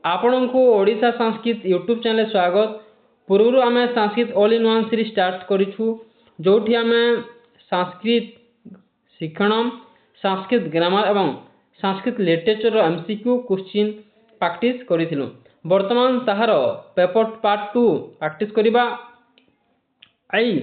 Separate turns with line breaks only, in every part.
आपण को Odisha Sanskrit YouTube channel स्वागत। पूर्व आम Sanskrit all in one series start करूँ जो आम संस्कृत शिक्षण संस्कृत ग्रामर एवं Sanskrit literature MCQ question practice करूँ। वर्तमान ताहार पेपर पार्ट 2 प्रैक्टिस करवा। आई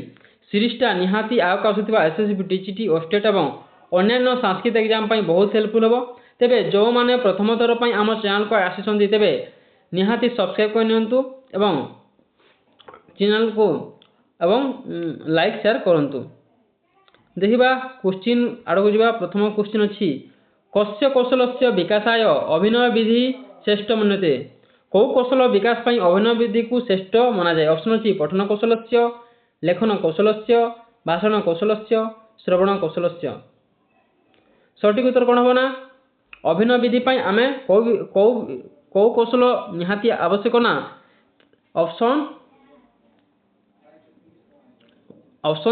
सीरीजटा निहाती आग आसुवा एसएससी टीजीटी ओस्टेट एवं अन्य संस्कृत एग्जाम बहुत हेल्पफुल हम। तेबे जो माने प्रथम थर पर आम चैनल को आसी तेबे निहाती सब्सक्राइब करनियंतु एवं चैनल को एवं लाइक शेयर करंतु। देखिबा क्वेश्चन आड़क जा। प्रथम क्वेश्चन अछि कस्य कौशलस्य विकासाय अभिनय विधि श्रेष्ठ मन्यते। कौ कौशल विकास पई अभिनय विधि को श्रेष्ठ माना जाए। ऑप्शन अछि पठन कौशलस्य, लेखन कौशलस्य, भाषण कौशलस्य, श्रवण कौशलस्य। सठिक उत्तर कौन होना? अभिनय विधि पई आमे कौ कौशल निहाती आवश्यक ना? ऑप्शन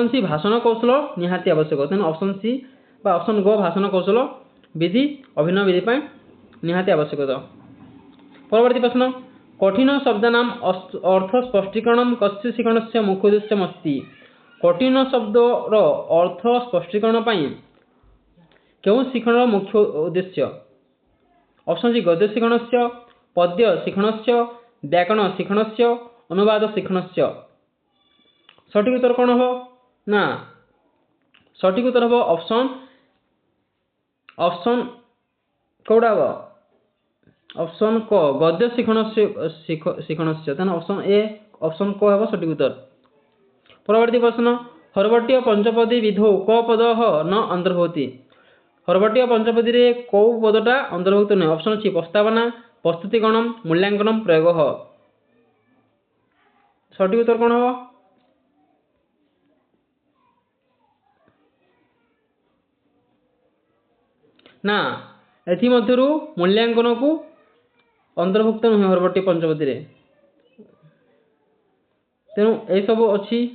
सी भाषण कौशल निहाती आवश्यक। तेन ऑप्शन सी बा ऑप्शन गो भाषण कौशल विधि अभिनय विधि पई निहाती आवश्यक। परवर्ती प्रश्न कठिन शब्दानाम अर्थ स्पष्टीकरण कस्य शिक्षणस्य मुख्य उद्देश्यमस्ति। कठिन शब्दर अर्थ स्पष्टीकरण पई केउं शिक्षण मुख्य उद्देश्य? ऑप्शन सी गद्य शिक्षणस्य, पद्य शिक्षणस्य, व्याकरण शिक्षणस्य, अनुवाद शिक्षणस्य। सठिक उत्तर कौन हो ना? सठिक उत्तर हो ऑप्शन कौड़ा हो? ऑप्शन क गद्य शिक्षणस्य। तेन ऑप्शन ए ऑप्शन क हो सठिक उत्तर। परवर्ती प्रश्न हर्वटीय पंचपदी विधौ क पद न अंतर्भवति। हर्वटीय पंचपदी रे कौ पदटा अंतर्भुक्त नहीं। ऑप्शन अच्छी प्रस्तावना, प्रस्तुतिगण, मूल्यांकन, प्रयोग। सठिक उत्तर कौन हो? ना एथि मध्यरु मूल्यांकन को अंतर्भुक्त नहीं हर्वटीय पंचपदी रे। तेणु ए सब अच्छी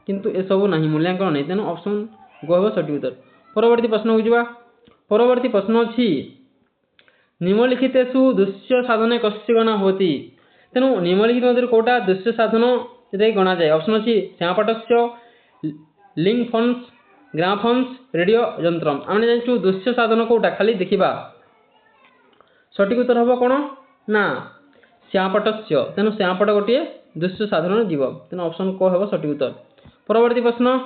किंतु ए सब नहीं मूल्यांकन नहीं। तेणु ऑप्शन गो हो सठिक उत्तर। परवर्ती प्रश्न हो जावा। परवर्ती प्रश्न अच्छी निम्नलिखितेषु दृश्य साधन कस्य गणना होती। तेणु निम्नलिखित मध्य कोटा दृश्य साधन रे गणा जाए। ऑप्शन अच्छी श्यामपटस्य, लिंक फन्स, ग्रामफन्स, रेडियो यंत्र। आम जानू दृश्य साधन कोटा खाली देखा। सठिक उत्तर हम कौन ना श्यामपटस्य। तेणु श्यामपट गोटे दृश्य साधन जीव। तेणु ऑप्शन क हो सठिक उत्तर। परवर्ती प्रश्न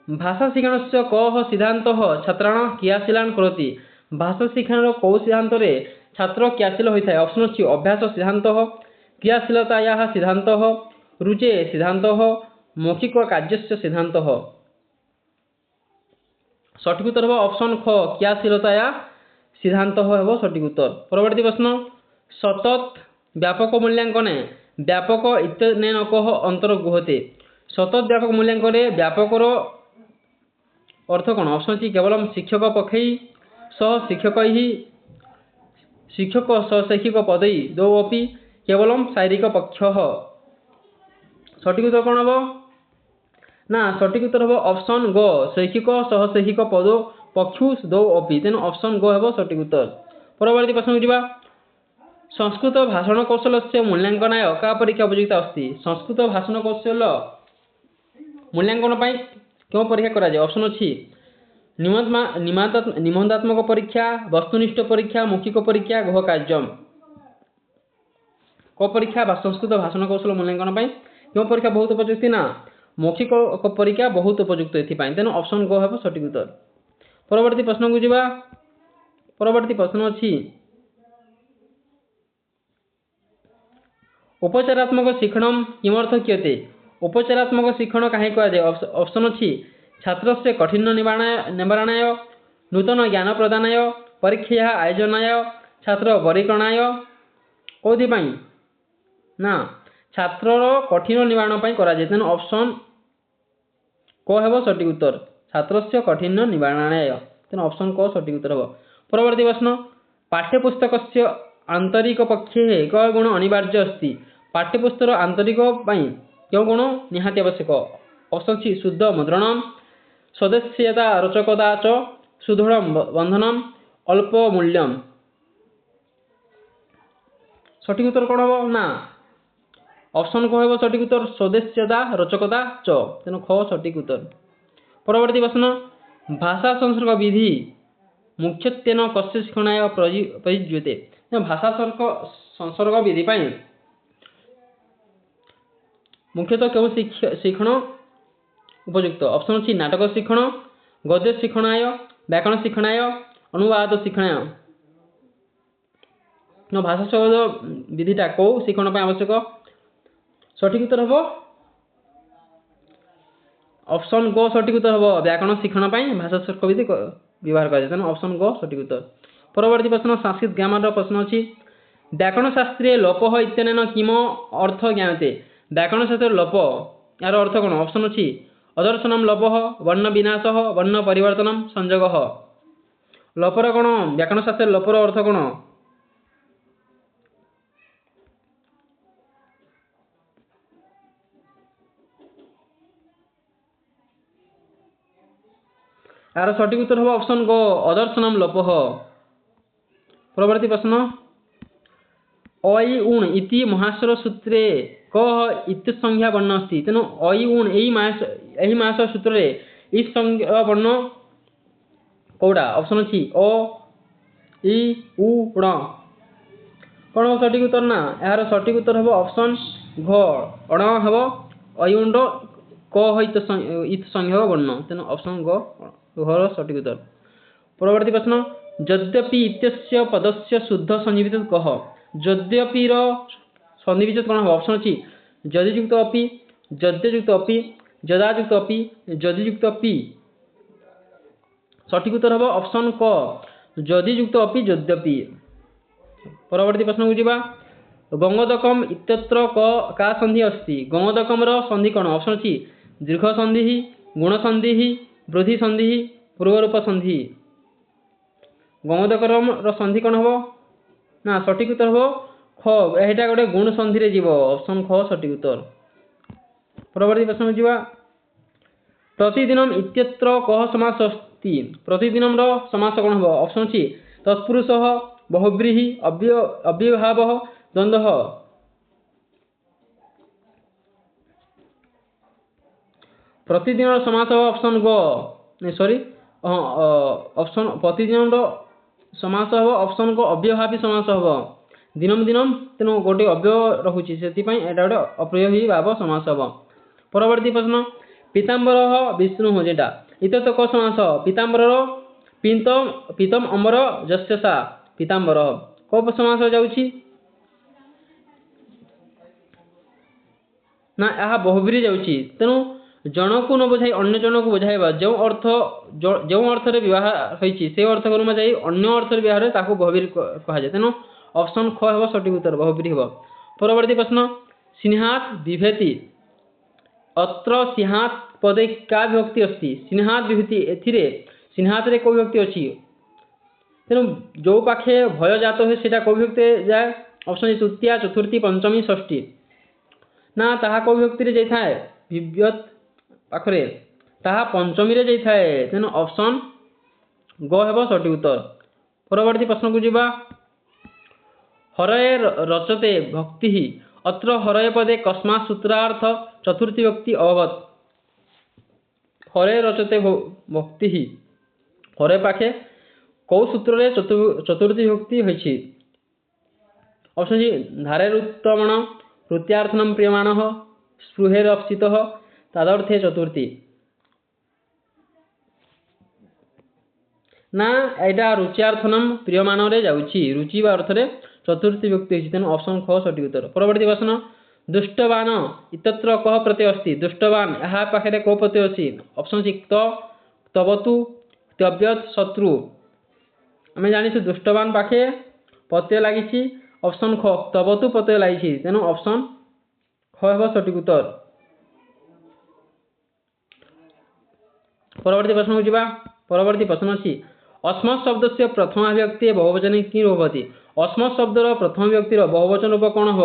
भाषा शिक्षण से कह सिद्धांत छात्राण क्रियाशीलान करोति। भाषा शिक्षण कौ सिद्धांत रे छात्र क्रियाशील होता है। ऑप्शन अच्छी अभ्यास सिद्धांत, क्रियाशीलताया सिद्धांत, रुचे सिद्धांत, मौखिक कार्यस्य सिद्धांत। सठिक उत्तर हो ऑप्शन ख क्रियाशीलताया सिद्धांत हो सठिक उत्तर। परवर्ती प्रश्न सतत व्यापक मूल्यांकन व्यापक इत्यनेन कह अंतर्गुहते। सतत व्यापक मूल्यांकन व्यापकर अर्थ कौन? ऑप्शन सी केवल शिक्षक पक्षै सह शिक्षक शिक्षक सशैक्षिक पदई दो अपि केवल शारीरिक पक्ष। सठिक उत्तर कौन हम ना? सठिक उत्तर हम ऑप्शन गो शैक्षिक सह शैक्षिक पद पक्षु दो अपि। तेणु ऑप्शन गो हम सठिक उत्तर। परवर्ती प्रश्न हो संस्कृत भाषण कौशल से मूल्यांकनाय का परीक्षा उपयुक्ता अस्ति। संस्कृत भाषण कौशल मूल्यांकन पाई क्यों परीक्षा करा जाए? ऑप्शन अच्छी निबंधात्मक परीक्षा, वस्तुनिष्ठ परीक्षा, मौखिक परीक्षा, गृह कार्य। को परीक्षा संस्कृत भाषण कौशल मूल्यांकन पाई क्यों परीक्षा बहुत उपयुक्त ना? मौखिक परीक्षा बहुत उपयुक्त एथिपाई। तेणु ऑप्शन गो हम सठिक उत्तर। परवर्ती प्रश्न को जीवा। परवर्ती प्रश्न अच्छी उपचारात्मक शिक्षण किमर्थ क्रियते। उपचारात्मक शिक्षण कहीं कहा जाए? ऑप्शन अच्छी छात्र से कठिन निवारणाय, नूतन ज्ञान प्रदानाय, परीक्षा आयोजनाय, छात्र वरीकरणाय। कौथि ना छात्र कठिन निवारण पर करा जाए। तेणु ऑप्शन को हेबो सठिक उत्तर छात्र से कठिन निवारणाय। तेणु ऑप्शन को सठिक उत्तर हो। परवर्ती प्रश्न पाठ्यपुस्तक से आंतरिक पक्षे एक गुण अनिवार्य अस्ति। पाठ्यपुस्तक आंतरिक क्यों गुण निहाती आवश्यक? ऑप्शन सी शुद्ध मुद्रण, सदस्यता रोचकता च, सुदृढ़ बंधनम, अल्प मूल्यम। সঠিক উত্তর কোণ হব না অপশন ক হব সঠিক উত্তর সদস্যতা রচকতা চ তেণু খ সঠিক উত্তর। পরবর্তী প্রশ্ন ভাষা সংসর্গ বিধি মুখ্যত্বেন কস্য শিক্ষণায় প্রযোজ্যতে। ভাষা সংসর্গ বিধি পাই মুখ্যতঃ কেউ শিক্ষণ উপযুক্ত? অপশন ଅଛି নাটক শিক্ষণ, গদ্য শিক্ষণায়, ব্যাকরণ শিক্ষণায়, অনুবাদ শিক্ষণায়। ভাষা সংসর্গ বিধিটা কেউ শিক্ষণ ପାଇଁ আবশ্যক? সঠিক উত্তর হব অপশন গ সঠিক উত্তর হব ব্যাকরণ শিক্ষণ ପାଇଁ ভাষা সংসর্গ বিধি ব্যবহার করা যায় তেଣୁ অপশন গ সঠিক উত্তর। পরবর্তী প্রশ্ন সংস্কৃত গ্রামার প্রশ্ন ଅଛି ব্যাকরণ শাস্ত্রে লোপ ইত্যনেন কিম অর্থ জ্ঞায়তে। ব্যাকরণ শাস্ত্রের লোপ এর অর্থ কোন? অপশন ଅଛି অদর্শনম লোপ, বর্ণ বিনাশ, বর্ণ পরিবর্তনম, সংযোগ। লোপর কোন? ব্যাকরণ শাস্ত্রের লোপর অর্থ কোন? এর সঠিক উত্তর হবে অপশন গ অদর্শনম লোপ। পরবর্তী প্রশ্ন অই উণ ইতি মহাস্বর সূত্রে ক ইত্যসংজ্ঞা বর্ণ অস্তি। তেণু অই উণ এই মহাস্বর সূত্রে ইৎসংজ্ঞা বর্ণ কোউটা? অপশন ଅଛି অ ই উ ণ। কোন সঠিক উত্তর না এর সঠিক উত্তর হবে অপশন ঘ অণ হব অইউণ্ড ক ইৎসংজ্ঞা বর্ণ তেণু অপশন গ ঘর সঠিক উত্তর। পরবর্তী প্রশ্ন যদ্যপি ইত্যস্য পদস্য শুদ্ধ সন্নিবিচ্ছেদ কহ। যদ্যপির সন্নিবিচ্ছেদ কোন হবে? অপশন ଅଛି যদিযুক্ত অপি, যদ্যযুক্ত অপি, যদাযুক্ত অপি, যদিযুক্ত পি। সঠিক উত্তর হবে অপশন ক যদিযুক্ত অপি যদ্যপি। পরবর্তী প্রশ্নକୁ ଯିବା গঙ্গোদকম ইত্যত্র কা সন্ধি अस्ति। গঙ্গোদকমর সন্ধি কোন? অপশন ଅଛି দীর্ঘ সন্ধি, গুণ সন্ধি, বৃদ্ধি সন্ধি, পূর্বরূপ সন্ধি। গঙ্গোদকমর সন্ধি কোন হব? না সঠিক উত্তর হব খ এটা গোটে গুণ সন্ধিরে যাব অপশন খ সঠিক উত্তর। পরবর্তী প্রশ্নକୁ ଯିବା প্রতিদিনম ইত্যত্র কহ সমাস अस्ति। প্রতিদিনমর সমাস কোন হব? অপশন ଅଛି তৎপুরুষ, বহুব্রীহি, অব্যয়ভাব, দ্বন্দ্ব। প্রতিদিনর সমাস হব অপশন গ সরি অপশন প্রতিদিনর সমাস হব অপশন গ অব্যয়ভাবী সমাস হব। দিনম দিনম তেণু গোটে অব্যয় রହୁଛି ସେଥିପାଇଁ এটা গোটে অপ্রয়োহী ভাব সমাস হব। পরবর্তী প্রশ্ন পীতাম্বর বিষ্ণু যেটা ইত্যত্র ক সমাস। পীতাম্বরর পীতম অম্বর যস্যসা পীতাম্বর ক সমাস যাଉଛି? না ଏହା ବହୁବ୍ରୀহি ଯାଉଛି ତେଣୁ ଜଣକୁ ନ ବୁଝାଇ ଅନ୍ୟ ଜଣକୁ ବୁଝାଇବା ଯେଉଁ ଅର୍ଥରେ ବିବାହ ହୋଇଛି ସେ ଅର୍ଥକୁ ନ ଯାଇ ଅନ୍ୟ ଅର୍ଥରେ ବିବାହରେ ତାକୁ ବହୁବ୍ରୀହି କୁହାଯାଏ ତେଣୁ ଅପଶନ খ ହେବ ସଠିକ ଉତ୍ତର ବହୁବ୍ରୀହି ହେବ। ପରବର୍ତ୍ତୀ ପ୍ରଶ୍ନ ସ୍ନେହାତ୍ ବିଭେତି ଅତ୍ର ସ୍ନେହାତ୍ ପଦେ କା ବିଭକ୍ତି अस्ति। ସ୍ନେହାତ୍ ବିଭକ୍ତି ଏଥିରେ ସ୍ନେହାତରେ କୋଉ ବିଭକ୍ତି ଅଛି? ତେଣୁ ଯୋଉ ପାଖେ ଭୟ ଜାତ ହୁଏ ସେଟା କୋଉ ବିଭକ୍ତି ଯାଏ? ଅପଶନ ତୃତୀୟା, ଚତୁର୍ଥୀ, ପଞ୍ଚମୀ, ଷଷ୍ଠୀ। ନା ତାହା କୋଉ ବିଭକ୍ତିରେ ଯାଇଥାଏ? ବିଭ୍ୟତ୍ ପାଖରେ ତାହା ପଞ୍ଚମୀରେ ଯାଇଥାଏ ତେଣୁ ଅପଶନ ଗ ହେବ ସଠିକ ଉତ୍ତର। ପରବର୍ତ୍ତୀ ପ୍ରଶ୍ନକୁ ଯିବା ହରଏ ରଚତେ ଭକ୍ତି ଅତ୍ର ହରଏ ପଦେ କସ୍ମାତ୍ ସୂତ୍ରାର୍ଥ ଚତୁର୍ଥୀ ବିଭକ୍ତି ଅଭବତ୍। ହରେ ରଚତେ ଭକ୍তি ହରେ ପାଖେ କୋଉ ସୂତ୍ରରେ ଚତୁର୍ଥୀ ବିଭକ୍ତି ହୋଇଛି? অপশন জি ধারেরুত্তমণ, রুত্যার্থনম প্রিয়মাণঃ, স্পৃহেরপ্সিতঃ, তাদর্থে চতুর্থী। না এটা রুচ্যার্থনম প্রিয়মাণরে যাଉଛି রুচি বা অর্থরে চতুর্থী বিভক্তি হয়েছে তেণু অপশন খ সঠিক উত্তর। পরবর্তী প্রশ্ন দুষ্টবান ইত্যত্র কহ প্রত্যয় अस्ति। দুষ্টবান ଏହା ପାଖରେ କୋଉ ପ୍ରତ୍ୟୟ ଅଛି? ଅପଶନ ସି କ୍ତ, କ୍ତବତୁ, କ୍ତବ୍ୟତ୍, ଶତ୍ରୁ। ଆମେ ଜାଣିଛୁ ଦୁଷ୍ଟବାନ ପାଖେ ପ୍ରତ୍ୟୟ ଲାଗିଛି অপশন খ ক্তবতু প্রত্যয় লাগিছি তেণু অপশন খ ହେବ সঠিক উত্তর। পরবর্তী প্রশ্নକୁ ଯିବା পরবর্তী প্রশ্ন ଅଛି অস্মৎ শব্দস্য প্রথমা বিভক্তি বহুবচনে কি রূপ ভবতি। অস্মৎ শব্দর প্রথম বিভক্তির বহুবচন রূপ কোন হব?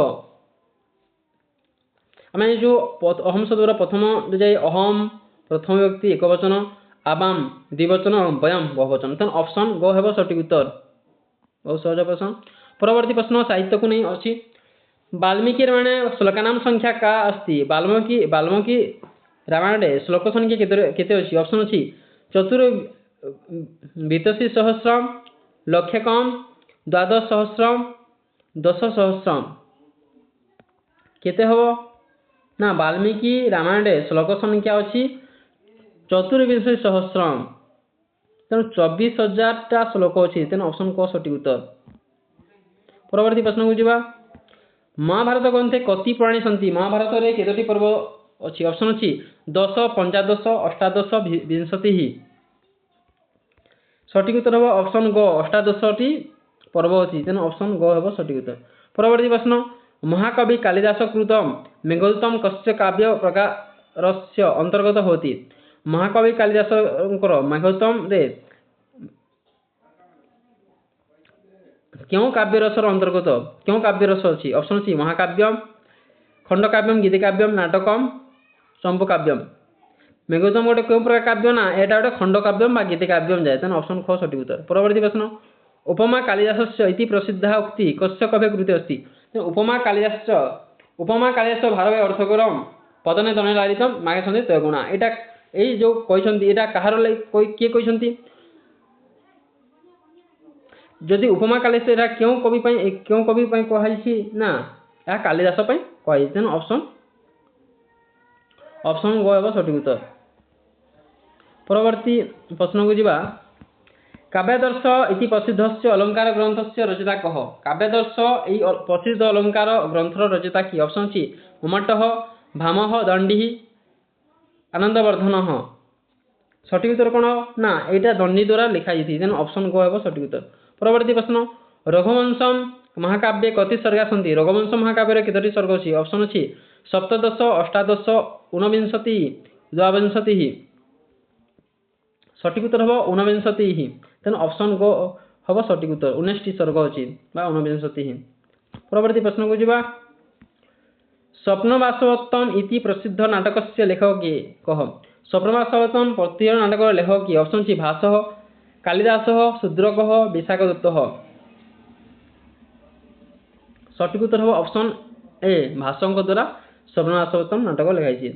ଆମେ ଯୋଉ ଅହମ ଶବ୍ଦର ପ୍ରଥମ ଯାଇ ଅହମ ପ୍ରଥମ ବିଭକ୍ତି ଏକବଚନ, ଆବାମ ଦ୍ୱିବଚନ, ବୟମ ବହୁବଚନ ତେଣୁ ଅପଶନ ଗ ହେବ ସଠିକ ଉତ୍ତର। ବହୁତ ସହଜ ପ୍ରଶ୍ନ। ପରବର୍ତ୍ତୀ ପ୍ରଶ୍ନ ସାହିତ୍ୟକୁ ନେଇ ଅଛି वाल्मीकि रामायणे श्लोकानां संख्या का अस्ति वाल्मीकि रामायणे श्लोकसंख्या केते अछि ऑप्शन अछि चतुर्विंशतिसहस्रं लक्षकं द्वादशसहस्रं दशसहस्रं केते हबो ना वाल्मीकि रामायणे श्लोक संख्या अछि चतुर्विंशतिसहस्रं तेणु 24,000 टा श्लोक अछि तेणु ऑप्शन क सठिक उत्तर। परवर्ती प्रश्न को जिबा महाभारत ग्रंथे कति पुराणी सन्ति महाभारत रे केतोटी पर्व अछि ऑप्शन अछि 10 15 अष्टादश 20 सठिक उत्तर हो ऑप्शन ग 18 टी पर्व अछि तेणु ऑप्शन ग हेबो सठिक उत्तर। परवर्ती प्रश्न महाकवि कालिदास कृतं मेघदूतम कस्य काव्य प्रकारस्य अंतर्गत होति महाकवि कालिदास मेघदूतम रे क्यों काव्य रसर अंतर्गत क्यों काव्य रस अछि ऑप्शन सी महाकाव्यम खंडकाव्यम गीतिकाव्यम नाटकम चंपूकाव्यम मेघदूतम गोटे क्यों प्रकार काव्य ना एटा गोटे खंडकाव्यम बा गीतिकाव्यम जाय तेन ऑप्शन ख सठिक उत्तर। परवर्ती प्रश्न उपमा कालिदासस्य इति प्रसिद्धा उक्ति कस्य कवि कृते अस्ति उपमा कालिदास भारवे अर्थकरम पदने दने लालितम मागे सन्धि तयगुणा एटा एई जो कहछन्ती एटा कहार किए कहछन्ती जदि उपमा कालिदास एटा क्यों कवि पई कहैछि ना या कालिदास पई कहै तेन ऑप्शन ग हेबो सठिक उत्तर। परवर्ती प्रश्न को जिबा काव्यादर्श इति प्रसिद्धस्य अलंकार ग्रंथस्य रचयिता कह काव्यादर्श एई प्रसिद्ध अलंकार ग्रंथर रचयिता की ऑप्शन अछि उमट्टः भामह दंडी आनंदवर्धनः सठिक उत्तर कोन ना एटा दंडी द्वारा लिखा जाइछि तेन ऑप्शन ग हेबो सठिक उत्तर। परवर्ती प्रश्न रघुवंशम महाकाव्ये कति सर्गा सन्ति रघुवंश महाकाव्य रे केतोटी सर्ग अछि ऑप्शन अछि 17 18 29 22 सठिक उत्तर हबो 29 तेन ऑप्शन ग हबो सठिक उत्तर 19 टी सर्ग अछि बा 29। परवर्ती प्रश्न को जिबा स्वप्नवासवत्तम इति प्रसिद्ध नाटकस्य लेखक के कह स्वप्नवासवत्तम प्रत्यय नाटक लेखक की ऑप्शन अछि भासः कालिदासः शूद्रकः विशाखदत्तः सठिक उत्तर हो ऑप्शन ए भासंक द्वारा स्वप्नवासवत्तम नाटक लिखाइछि।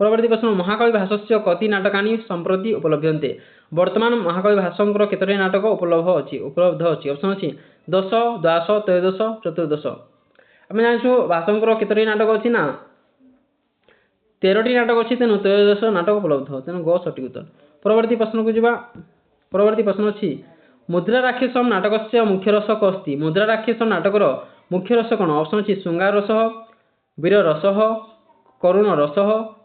परवर्ती प्रश्न महाकवि भासस्य कति नाटकानि संप्रति उपलभ्यन्ते वर्तमान महाकवि भासंकर केतोटी नाटक उपलब्ध अछि ऑप्शन अछि 10 12 13 14 आमे जानिछु भासंकर केतोटी नाटक अछि ना 13 टी नाटक अछि तेनु 13 नाटक उपलब्ध तेनु ग सठिक उत्तर। परवर्ती प्रश्न को जिबा परवर्ती प्रश्न अछि मुद्रा राक्षसम नाटकस्य मुख्य रस कस्ति मुद्रा राक्षसम नाटकर मुख्य रस कोन ऑप्शन अछि शृंगार रस वीर रस करुण रस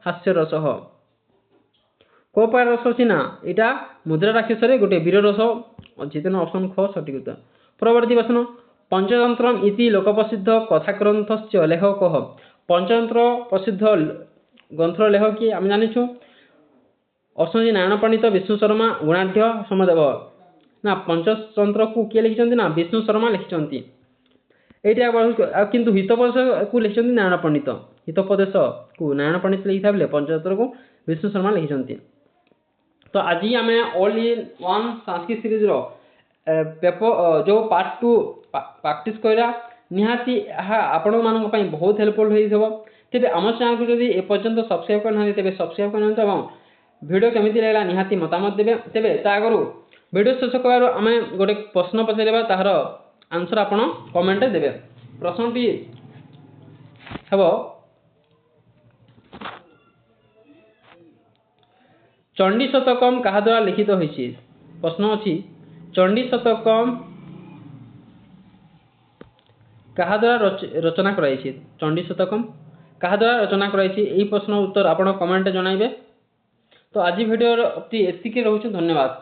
हास्य रस को प्रकार रस अछि ना एटा मुद्रा राक्षस रे गोटे वीर रस अछि तेनु ऑप्शन ख सठिक उत्तर। परवर्ती प्रश्न पंचतंत्रम इति लोकप्रसिद्ध कथा ग्रंथस्य लेखक कह पंचतंत्र प्रसिद्ध ग्रंथर लेखक की आमे जानिछु ऑप्शन अछि नारायण पंडित विष्णु शर्मा गुणाढ्य समदेव ना पंचतंत्र को किए लिखिछन्ति ना विष्णु शर्मा लिखिछन्ति एटा किंतु हितोपदेश को लिखिछन्ति नारायण पंडित हितोपदेश को नारायण पंडित लिखिथा बेले पंचतंत्र को विष्णु शर्मा लिखिछन्ति। तो आज आम all in one Sanskrit series रो पेपर जो पार्ट 2 प्रैक्टिस करा निहाती आपण मानक पई बहुत हेल्पफुल होइथबो तेबे आम चैनल को जदि ए पर्यंत सब्सक्राइब करना तेबे सब्सक्राइब करना एवं वीडियो केमिति लागला निहाती मतामत देबे तेबे ता आगरु वीडियो शेष करबारो आम गोटे प्रश्न पचारबा ताहार आंसर आपण कमेंट देबे। प्रश्नटी हेबो चंडी शतकम कहा द्वारा लिखित होइछि प्रश्न अछि चंडी शतकम कहा द्वारा रचना कराइछि चंडी शतकम कहा द्वारा रचना कराइछि एही प्रश्न उत्तर आपण कमेंट जणाइबे। तो आज वीडियो एतिके रहउछि धन्यवाद।